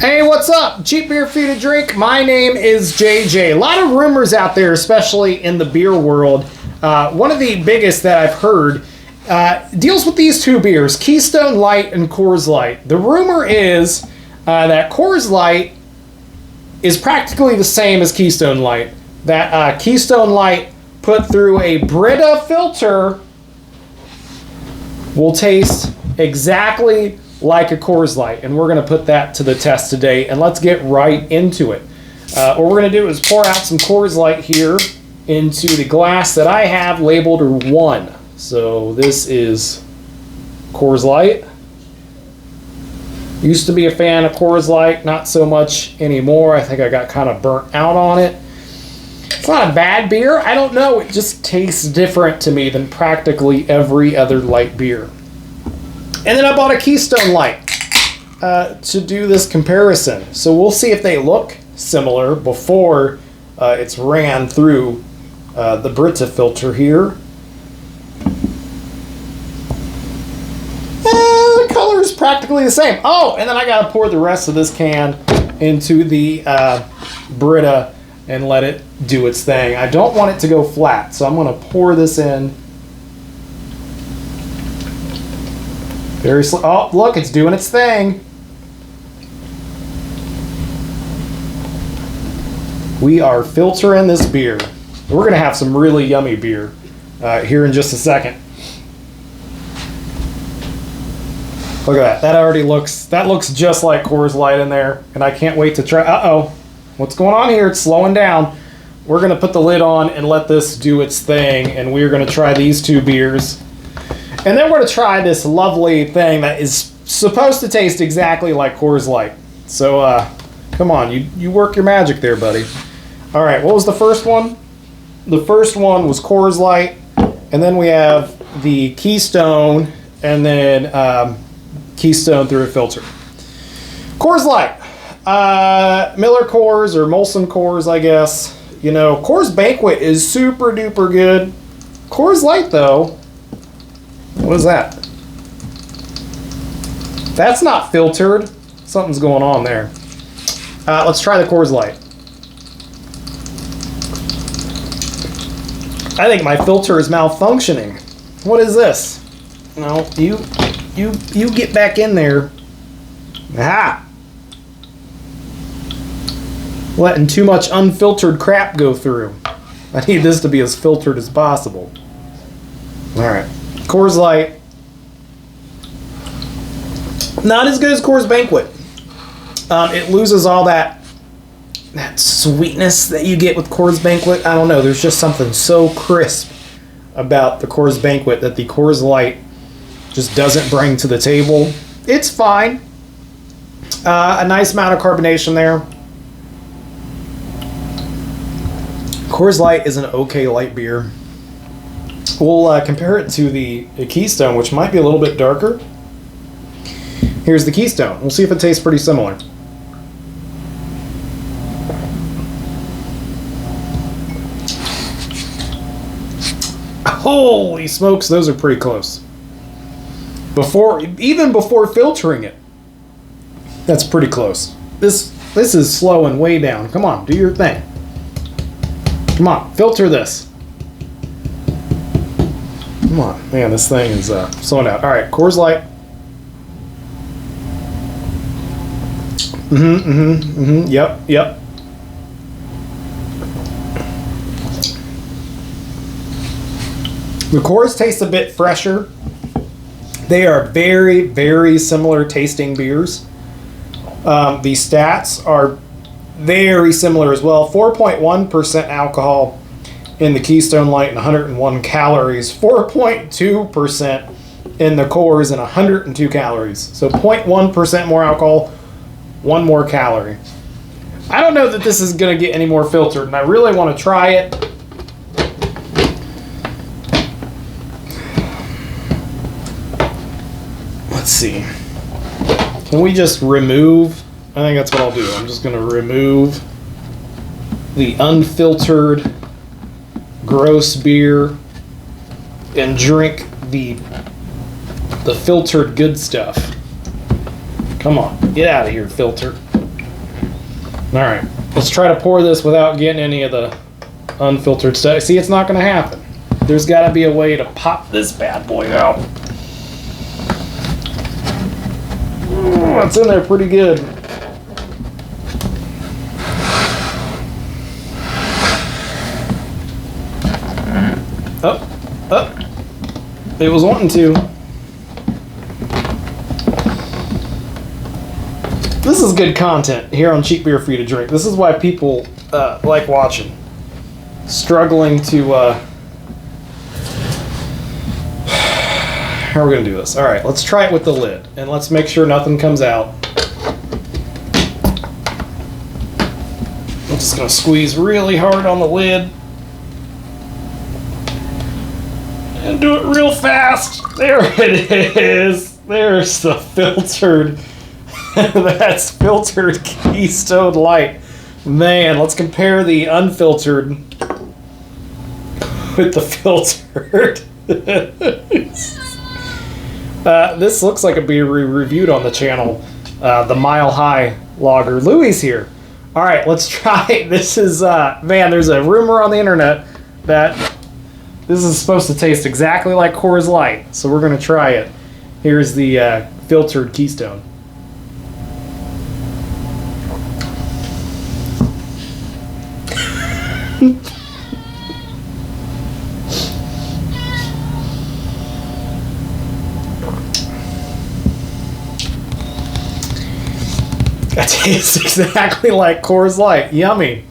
Hey, what's up? Cheap beer for you to drink. My name is JJ. A lot of rumors out there, especially in the beer world. One of the biggest that I've heard deals with these two beers, Keystone Light and Coors Light. The rumor is that Coors Light is practically the same as Keystone Light. That Keystone Light put through a Brita filter will taste exactly like a Coors Light, and we're going to put that to the test today, and let's get right into it. What we're going to do is pour out some Coors Light here into the glass that I have labeled 1. So this is Coors Light. Used to be a fan of Coors Light, not so much anymore. I think I got kind of burnt out on it. It's not a bad beer. I don't know. It just tastes different to me than practically every other light beer. And then I bought a Keystone Light to do this comparison. So we'll see if they look similar before it's ran through the Brita filter here. The color is practically the same. Oh, and then I got to pour the rest of this can into the Brita and let it do its thing. I don't want it to go flat, so I'm going to pour this in. Very slow. Oh, look, it's doing its thing. We are filtering this beer. We're going to have some really yummy beer here in just a second. Look at that. That looks just like Coors Light in there, and I can't wait to try. Uh-oh. What's going on here? It's slowing down. We're going to put the lid on and let this do its thing, and we're going to try these two beers. And then we're going to try this lovely thing that is supposed to taste exactly like Coors Light. So, come on, you work your magic there, buddy. All right, what was the first one? The first one was Coors Light, and then we have the Keystone, and then Keystone through a filter. Coors Light. Miller Coors or Molson Coors, I guess. You know, Coors Banquet is super duper good. Coors Light, though, what is that? That's not filtered. Something's going on there. Let's try the Coors Light. I think my filter is malfunctioning. What is this? No, you get back in there. Ah! Letting too much unfiltered crap go through. I need this to be as filtered as possible. All right. Coors Light, not as good as Coors Banquet. It loses all that sweetness that you get with Coors Banquet. I don't know. There's just something so crisp about the Coors Banquet that the Coors Light just doesn't bring to the table. It's fine. A nice amount of carbonation there. Coors Light is an okay light beer. We'll compare it to the Keystone, which might be a little bit darker. Here's the Keystone. We'll see if it tastes pretty similar. Holy smokes, those are pretty close. Even before filtering it, that's pretty close. This is slowing way down. Come on, do your thing. Come on, filter this. Come on, man, this thing is slowing down. All right, Coors Light. Yep. The Coors tastes a bit fresher. They are very, very similar tasting beers. The stats are very similar as well. 4.1% alcohol in the Keystone Light and 101 calories. 4.2% in the Coors and 102 calories. So 0.1% more alcohol, 1 more calorie. I don't know that this is going to get any more filtered, and I really want to try it. Let's see. Can we just remove? I think that's what I'll do. I'm just going to remove the unfiltered gross beer and drink the filtered good stuff. Come on, get out of here, filter. All right, let's try to pour this without getting any of the unfiltered stuff. See, it's not going to happen. There's got to be a way to pop this bad boy out. Ooh, it's in there pretty good. Up. It was wanting to. This is good content here on Cheap Beer Free to Drink. This is why people like watching. Struggling to... How are we going to do this? All right, let's try it with the lid. And let's make sure nothing comes out. I'm just going to squeeze really hard on the lid. And do it real fast. There it is. There's the filtered. That's filtered Keystone Light. Man, let's compare the unfiltered with the filtered. This looks like a beer we reviewed on the channel. The Mile High Lager. Louis here. All right, let's try it. This is, man, there's a rumor on the internet that this is supposed to taste exactly like Coors Light, so we're going to try it. Here's the filtered Keystone. That tastes exactly like Coors Light. Yummy.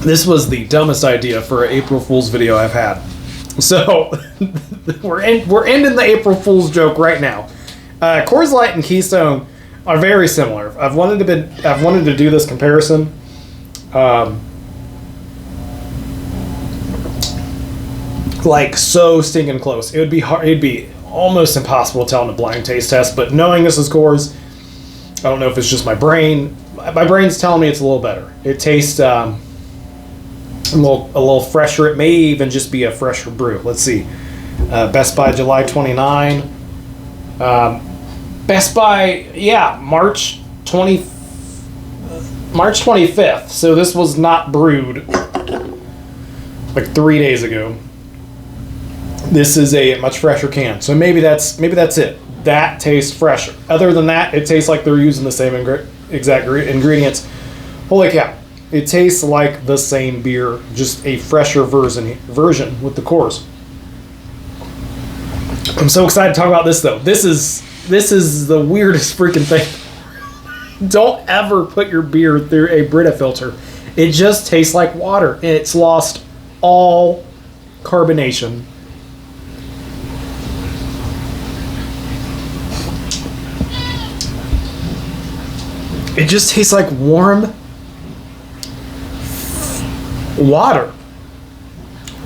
This was the dumbest idea for an April Fool's video I've had. So we're ending the April Fool's joke right now. Coors Light and Keystone are very similar. I've wanted to do this comparison. Like so stinking close. It would be hard. It'd be almost impossible to tell in a blind taste test. But knowing this is Coors, I don't know if it's just my brain. My brain's telling me it's a little better. It tastes a little fresher. It may even just be a fresher brew. Let's see. Best by July 29. Best by, yeah, March 25th. So this was not brewed like 3 days ago. This is a much fresher can. So maybe that's it. That tastes fresher. Other than that, it tastes like they're using the same exact ingredients. Holy cow. It tastes like the same beer, just a fresher version with the Coors. I'm so excited to talk about this though. This is the weirdest freaking thing. Don't ever put your beer through a Brita filter. It just tastes like water. It's lost all carbonation. It just tastes like warm water.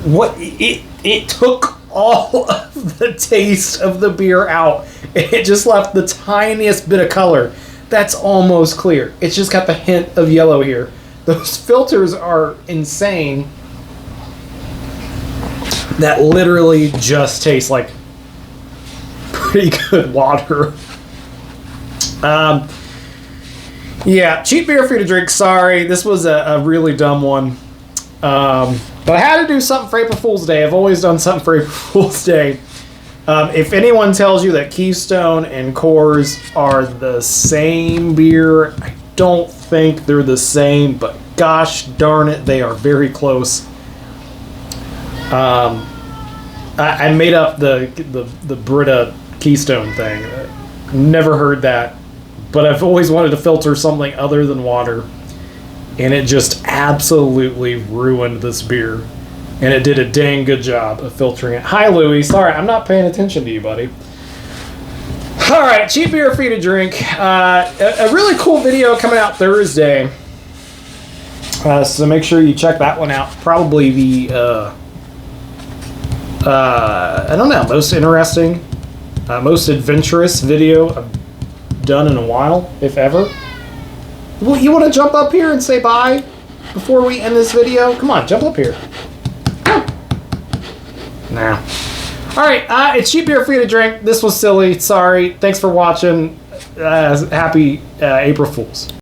What it took all of the taste of the beer out. It just left the tiniest bit of color. That's almost clear. It's just got the hint of yellow here. Those filters are insane. That literally just tastes like pretty good water. Yeah, cheap beer free to drink. Sorry, this was a really dumb one. But I had to do something for April Fool's Day. I've always done something for April Fool's Day. If anyone tells you that Keystone and Coors are the same beer, I don't think they're the same, but gosh darn it, they are very close. I made up the Brita Keystone thing. Never heard that, but I've always wanted to filter something other than water. And it just absolutely ruined this beer. And it did a dang good job of filtering it. Hi, Louie. Sorry, I'm not paying attention to you, buddy. All right, cheap beer free to drink. A really cool video coming out Thursday. So make sure you check that one out. Probably the, I don't know, most interesting, most adventurous video I've done in a while, if ever. Well, you want to jump up here and say bye before we end this video? Come on, jump up here. Come. Nah. All right, it's cheap beer free to drink. This was silly. Sorry. Thanks for watching. Happy April Fools.